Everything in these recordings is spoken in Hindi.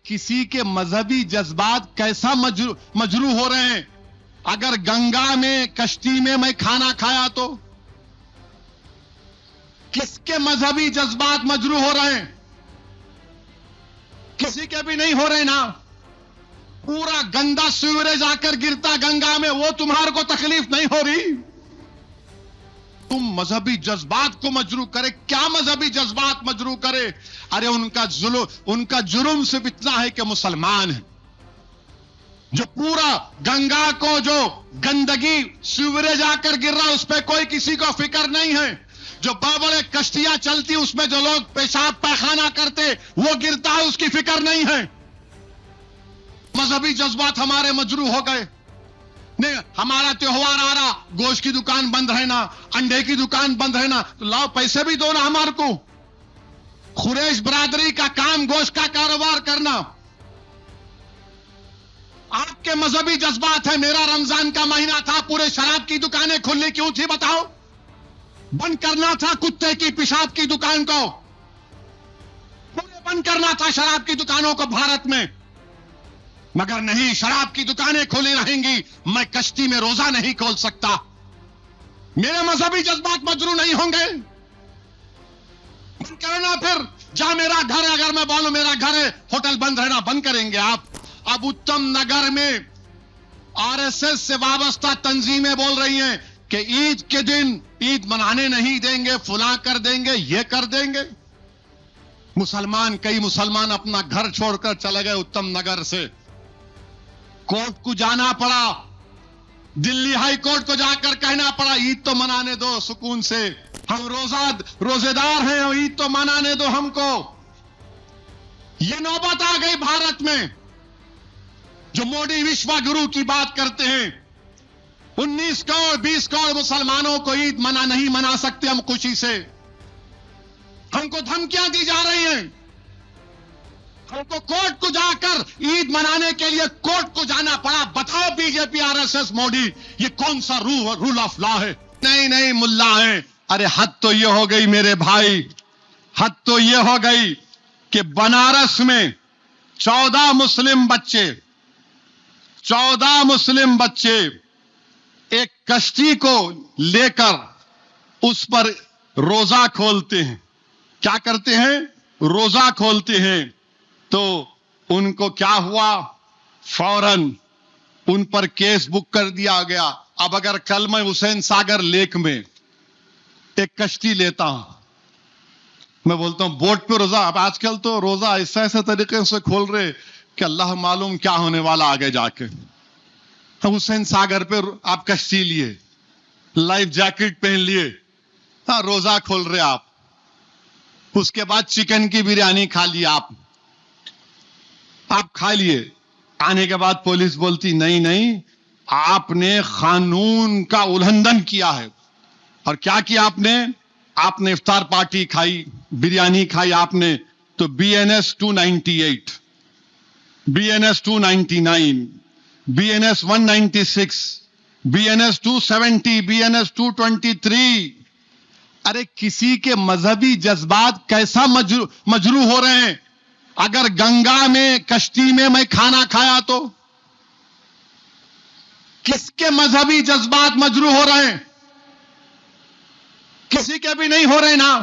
किसी के मजहबी जज्बात कैसा मजरू हो रहे हैं। अगर गंगा में कश्ती में मैं खाना खाया तो किसके मजहबी जज्बात मजरू हो रहे हैं? किसी के भी नहीं हो रहे ना। पूरा गंदा सीवरेज आकर गिरता गंगा में, वो तुम्हारे को तकलीफ नहीं हो रही। तुम मजहबी जज्बात को मजरू करे। क्या मजहबी जज्बात मजरू करे? अरे उनका जुर्म सिर्फ इतना है कि मुसलमान है। जो पूरा गंगा को जो गंदगी सीवरेज आकर गिर रहा, उस पर कोई किसी को फिक्र नहीं है। जो बड़े बड़े कश्तियां चलती, उसमें जो लोग पेशाब पैखाना करते, वो गिरता है, उसकी फिक्र नहीं है। मजहबी जज्बात हमारे मजरू हो गए। नहीं, हमारा त्योहार आ रहा, गोश्त की दुकान बंद रहना, अंडे की दुकान बंद रहना, तो लाओ पैसे भी दो ना हमारे को। खुरैश बरादरी का काम गोश्त का कारोबार करना। आपके मजहबी जज्बात है। मेरा रमजान का महीना था, पूरे शराब की दुकानें खुली क्यों थी बताओ? बंद करना था कुत्ते की पेशाब की दुकान को, पूरे बंद करना था शराब की दुकानों को भारत में। मगर नहीं, शराब की दुकानें खुली रहेंगी, मैं कश्ती में रोजा नहीं खोल सकता। मेरे मजहबी जज्बात मजरू नहीं होंगे। बंद करो ना फिर। जा मेरा घर है, अगर मैं बोलूं मेरा घर है, होटल बंद रहना, बंद करेंगे आप। अब उत्तम नगर में आरएसएस से वाबस्ता तंजीमें बोल रही हैं कि ईद के दिन ईद मनाने नहीं देंगे, फुला कर देंगे, ये कर देंगे। कई मुसलमान अपना घर छोड़कर चले गए उत्तम नगर से। कोर्ट को जाना पड़ा, दिल्ली हाई कोर्ट को जाकर कहना पड़ा ईद तो मनाने दो सुकून से, हम रोजेदार हैं, ईद तो मनाने दो हमको। ये नौबत आ गई भारत में। जो मोदी विश्व गुरु की बात करते हैं, 19 करोड़ 20 करोड़ मुसलमानों को ईद नहीं मना सकते हम खुशी से। हमको धमकियां दी जा रही हैं। हमको कोर्ट को जाकर ईद मनाने के लिए कोर्ट को जाना पड़ा। बताओ बीजेपी आरएसएस मोदी, ये कौन सा रूल ऑफ लॉ है? नहीं मुल्ला है। अरे हद तो ये हो गई मेरे भाई, हद तो ये हो गई कि बनारस में 14 मुस्लिम बच्चे एक कश्ती को लेकर उस पर रोजा खोलते हैं। क्या करते हैं? रोजा खोलते हैं। तो उनको क्या हुआ? फौरन उन पर केस बुक कर दिया गया। अब अगर कल मैं हुसैन सागर लेक में एक कश्ती लेता हूं, मैं बोलता हूं बोट पे रोजा। अब आजकल तो रोजा ऐसे तरीके से खोल रहे कि अल्लाह मालूम क्या होने वाला आगे जाके। हुसैन सागर पे आप कश्ती लिए, लाइफ जैकेट पहन लिए, हाँ रोजा खोल रहे आप। उसके बाद चिकन की बिरयानी खा ली आप खा लिए। आने के बाद पुलिस बोलती नहीं, आपने कानून का उल्लंघन किया है। और क्या किया आपने इफ्तार पार्टी खाई, बिरयानी खाई आपने, तो BNS 298, BNS 299, BNS 196, BNS 270, BNS 223। अरे किसी के मजहबी जज्बात कैसा मजरू हो रहे हैं। अगर गंगा में कश्ती में मैं खाना खाया तो किसके मजहबी जज्बात मजरू हो रहे हैं? किसी के भी नहीं हो रहे ना।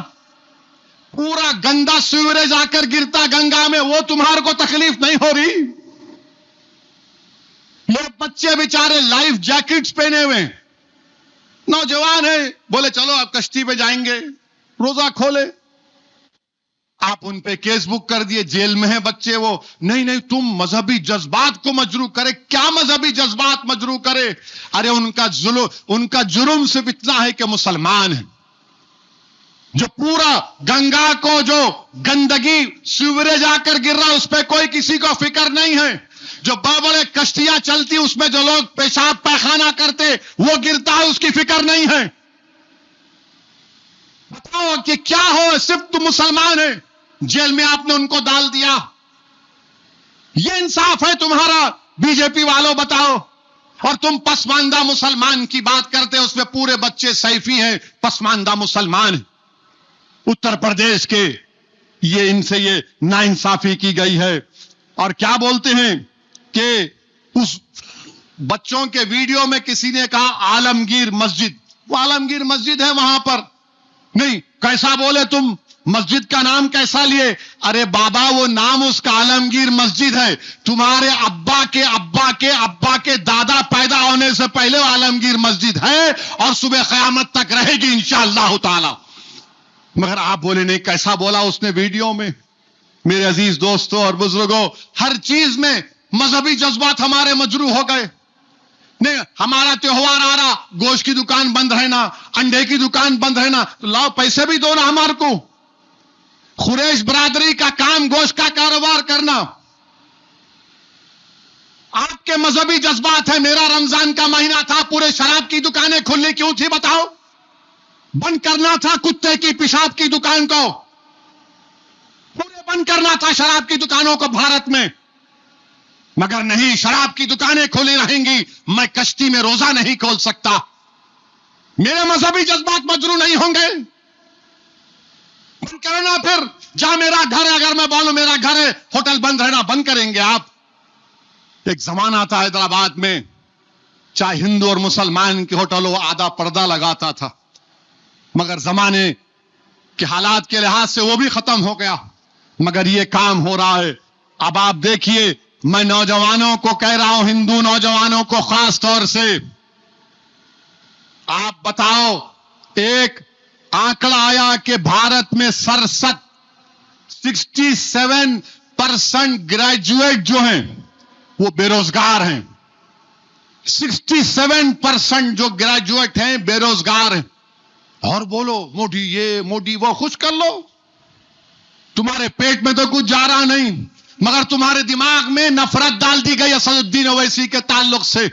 पूरा गंदा सीवरेज आकर गिरता गंगा में, वो तुम्हारे को तकलीफ नहीं हो रही। ये बच्चे बेचारे लाइफ जैकेट्स पहने हुए, नौजवान है, बोले चलो आप कश्ती पे जाएंगे, रोजा खोले। आप उन पे केस बुक कर दिए, जेल में है बच्चे वो। नहीं तुम मजहबी जज्बात को मजरू करे। क्या मजहबी जज्बात मजरू करे? अरे उनका जुर्म सिर्फ इतना है कि मुसलमान है। जो पूरा गंगा को जो गंदगी सीवरेज आकर गिर रहा, उस पर कोई किसी को फिक्र नहीं है। जो बड़े बड़े कश्तियां चलती, उसमें जो लोग पेशाब पैखाना करते, वो गिरता है, उसकी फिक्र नहीं है। बताओ कि क्या हो, सिर्फ तुम मुसलमान है, जेल में आपने उनको डाल दिया। ये इंसाफ है तुम्हारा? बीजेपी वालों बताओ। और तुम पसमानदा मुसलमान की बात करते हो, उसमें पूरे बच्चे सैफी हैं, पसमानदा मुसलमान। उत्तर प्रदेश के इनसे ये नाइंसाफी की गई है। और क्या बोलते हैं कि उस बच्चों के वीडियो में किसी ने कहा आलमगीर मस्जिद, वो आलमगीर मस्जिद है वहां पर नहीं। कैसा बोले तुम, मस्जिद का नाम कैसा लिए? अरे बाबा वो नाम उसका आलमगीर मस्जिद है। तुम्हारे अब्बा के अब्बा के अब्बा के दादा पैदा होने से पहले आलमगीर मस्जिद है और सुबह क़यामत तक रहेगी इंशाअल्लाह ताला। मगर आप बोले नहीं, कैसा बोला उसने वीडियो में? मेरे अजीज दोस्तों और बुजुर्गों, हर चीज में मजहबी जज्बात हमारे मजरू हो गए। नहीं, हमारा त्योहार आ रहा, गोश्त की दुकान बंद रहना, अंडे की दुकान बंद रहना, तो लाओ पैसे भी दो ना हमारे को। कुरैश बरादरी का काम गोश्त का कारोबार करना। आपके मजहबी जज्बात है। मेरा रमजान का महीना था, पूरे शराब की दुकानें खुली क्यों थी बताओ? बंद करना था कुत्ते की पेशाब की दुकान को, पूरे बंद करना था शराब की दुकानों को भारत में। मगर नहीं, शराब की दुकानें खुली रहेंगी, मैं कश्ती में रोजा नहीं खोल सकता। मेरे मजहबी जज्बात मजरू नहीं होंगे। बंद करना, फिर जा मेरा घर है, अगर मैं बोलूं मेरा घर है, होटल बंद रहना, बंद करेंगे आप? एक जमाना था हैदराबाद में, चाहे हिंदू और मुसलमान के होटल हो, आधा पर्दा लगाता था। मगर जमाने के हालात के लिहाज से वो भी खत्म हो गया। मगर ये काम हो रहा है। अब आप देखिए, मैं नौजवानों को कह रहा हूं, हिंदू नौजवानों को खास तौर से, आप बताओ, एक आंकड़ा आया कि भारत में 67% ग्रेजुएट जो हैं वो बेरोजगार हैं। 67% जो ग्रेजुएट हैं बेरोजगार हैं। और बोलो मोदी ये मोदी वो, खुश कर लो, तुम्हारे पेट में तो कुछ जा रहा नहीं, मगर तुम्हारे दिमाग में नफरत डाल दी गई असदुद्दीन ओवैसी के ताल्लुक से।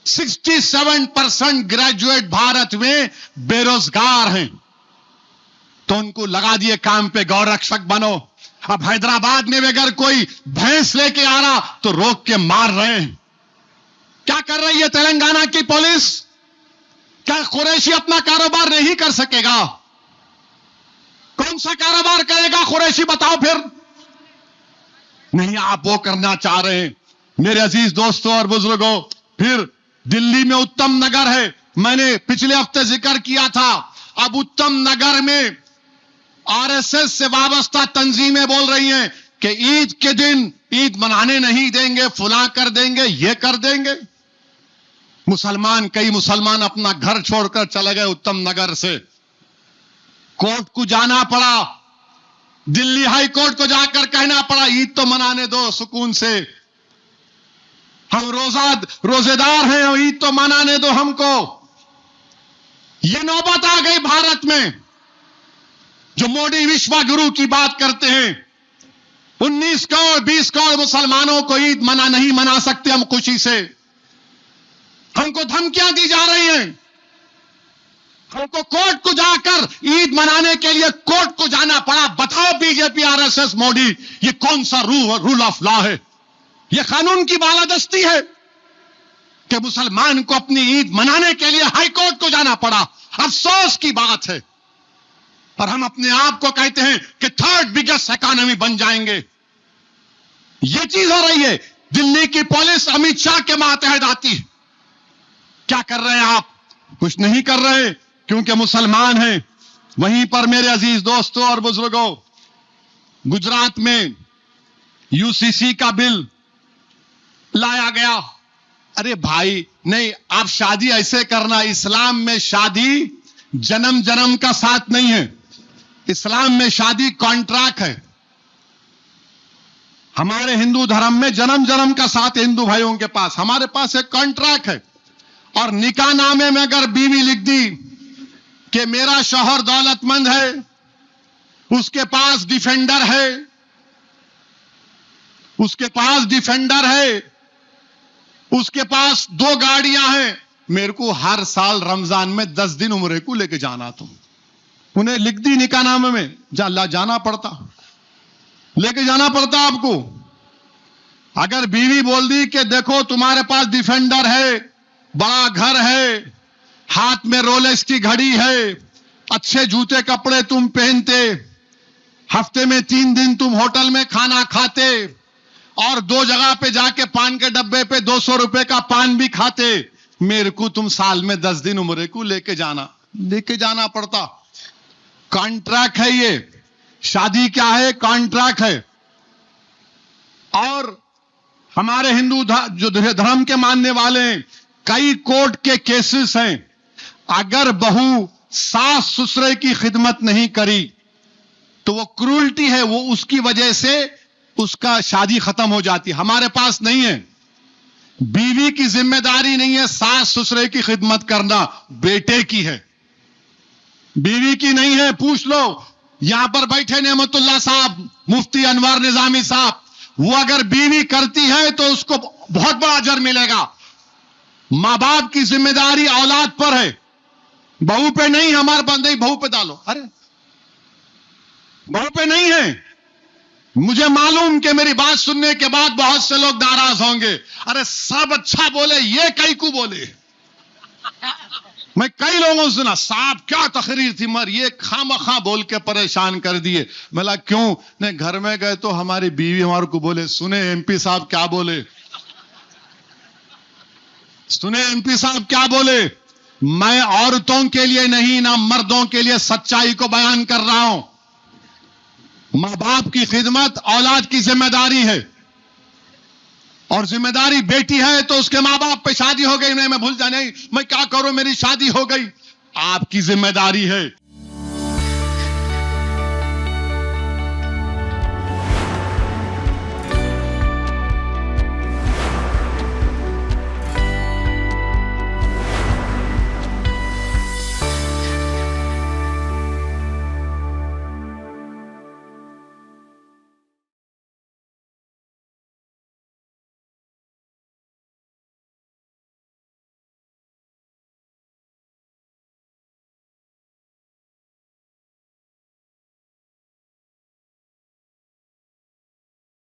67% ग्रेजुएट भारत में बेरोजगार हैं, तो उनको लगा दिए काम पे, गौरक्षक बनो। अब हैदराबाद में अगर कोई भैंस लेके आ रहा तो रोक के मार रहे हैं। क्या कर रही है तेलंगाना की पुलिस? क्या कुरैशी अपना कारोबार नहीं कर सकेगा? कौन सा कारोबार करेगा कुरैशी, बताओ फिर? नहीं, आप वो करना चाह रहे हैं। मेरे अजीज दोस्तों और बुजुर्गों, फिर दिल्ली में उत्तम नगर है, मैंने पिछले हफ्ते जिक्र किया था। अब उत्तम नगर में आरएसएस से वाबस्ता तंजीमें बोल रही हैं कि ईद के दिन ईद मनाने नहीं देंगे, फुला कर देंगे, ये कर देंगे। कई मुसलमान अपना घर छोड़कर चले गए उत्तम नगर से। कोर्ट को जाना पड़ा, दिल्ली हाई कोर्ट को जाकर कहना पड़ा ईद तो मनाने दो सुकून से, हम रोजेदार हैं, ईद तो मनाने दो हमको। ये नौबत आ गई भारत में। जो मोदी विश्व गुरु की बात करते हैं, 19 करोड़ 20 करोड़ मुसलमानों को ईद नहीं मना सकते हम खुशी से। हमको धमकियां दी जा रही हैं, हमको कोर्ट को जाकर ईद मनाने के लिए कोर्ट को जाना पड़ा। बताओ बीजेपी आरएसएस मोदी, ये कौन सा रूल ऑफ लॉ है? ये कानून की बालादस्ती है कि मुसलमान को अपनी ईद मनाने के लिए हाई कोर्ट को जाना पड़ा। अफसोस की बात है। और हम अपने आप को कहते हैं कि थर्ड बिगेस्ट इकोनॉमी बन जाएंगे। ये चीज हो रही है। दिल्ली की पुलिस अमित शाह के मातहत आती है। क्या कर रहे हैं आप? कुछ नहीं कर रहे, क्योंकि मुसलमान हैं। वहीं पर मेरे अजीज दोस्तों और बुजुर्गों, गुजरात में यूसीसी का बिल लाया गया। अरे भाई नहीं, आप शादी ऐसे करना, इस्लाम में शादी जन्म जन्म का साथ नहीं है। इस्लाम में शादी कॉन्ट्रैक्ट है। हमारे हिंदू धर्म में जन्म जन्म का साथ है हिंदू भाइयों के पास, हमारे पास एक कॉन्ट्रैक्ट है। और निकाह नामे में अगर बीवी लिख दी कि मेरा शौहर दौलतमंद है, उसके पास डिफेंडर है, उसके पास 2 गाड़ियां हैं, मेरे को हर साल रमजान में 10 दिन उम्रे को लेके जाना, तो उन्हें लिख दी निकाहनामे में, जाना पड़ता, लेके जाना पड़ता आपको। अगर बीवी बोल दी कि देखो तुम्हारे पास डिफेंडर है, बड़ा घर है, हाथ में रोलेक्स की घड़ी है, अच्छे जूते कपड़े तुम पहनते, हफ्ते में 3 दिन तुम होटल में खाना खाते, और 2 जगह पे जाके पान के डब्बे पे 200 रुपए का पान भी खाते। मेरे को तुम साल में 10 दिन उम्र को लेके जाना पड़ता। कॉन्ट्रैक्ट है ये। शादी क्या है? कॉन्ट्रैक्ट है। और हमारे हिंदू जो धर्म के मानने वाले हैं, कई कोर्ट के केसेस हैं। अगर बहू सास ससुर की खिदमत नहीं करी तो वो क्रूरल्टी है, वो उसकी वजह से उसका शादी खत्म हो जाती है। हमारे पास नहीं है। बीवी की जिम्मेदारी नहीं है सास ससुर की खिदमत करना, बेटे की है, बीवी की नहीं है। पूछ लो, यहां पर बैठे नेमतुल्लाह साहब, मुफ्ती अनवर निजामी साहब, वो अगर बीवी करती है तो उसको बहुत बड़ा अजर मिलेगा। मां बाप की जिम्मेदारी औलाद पर है, बहू पे नहीं। हमारे बंदे बहू पे डालो, अरे बहू पे नहीं है। मुझे मालूम कि मेरी बात सुनने के बाद बहुत से लोग नाराज होंगे। अरे सब अच्छा बोले, ये कई को बोले। मैं कई लोगों से सुना, साहब क्या तकरीर थी, मर ये खामखा बोल के परेशान कर दिए। मैं क्यों? ने घर में गए तो हमारी बीवी हमारे को बोले, सुने एमपी साहब क्या बोले, सुने एमपी साहब क्या बोले। मैं औरतों के लिए नहीं, ना मर्दों के लिए सच्चाई को बयान कर रहा हूं। मां बाप की खिदमत औलाद की जिम्मेदारी है, और जिम्मेदारी बेटी है तो उसके मां बाप पे शादी हो गई, नहीं मैं भूल जाने, मैं क्या करूं, मेरी शादी हो गई, आपकी जिम्मेदारी है।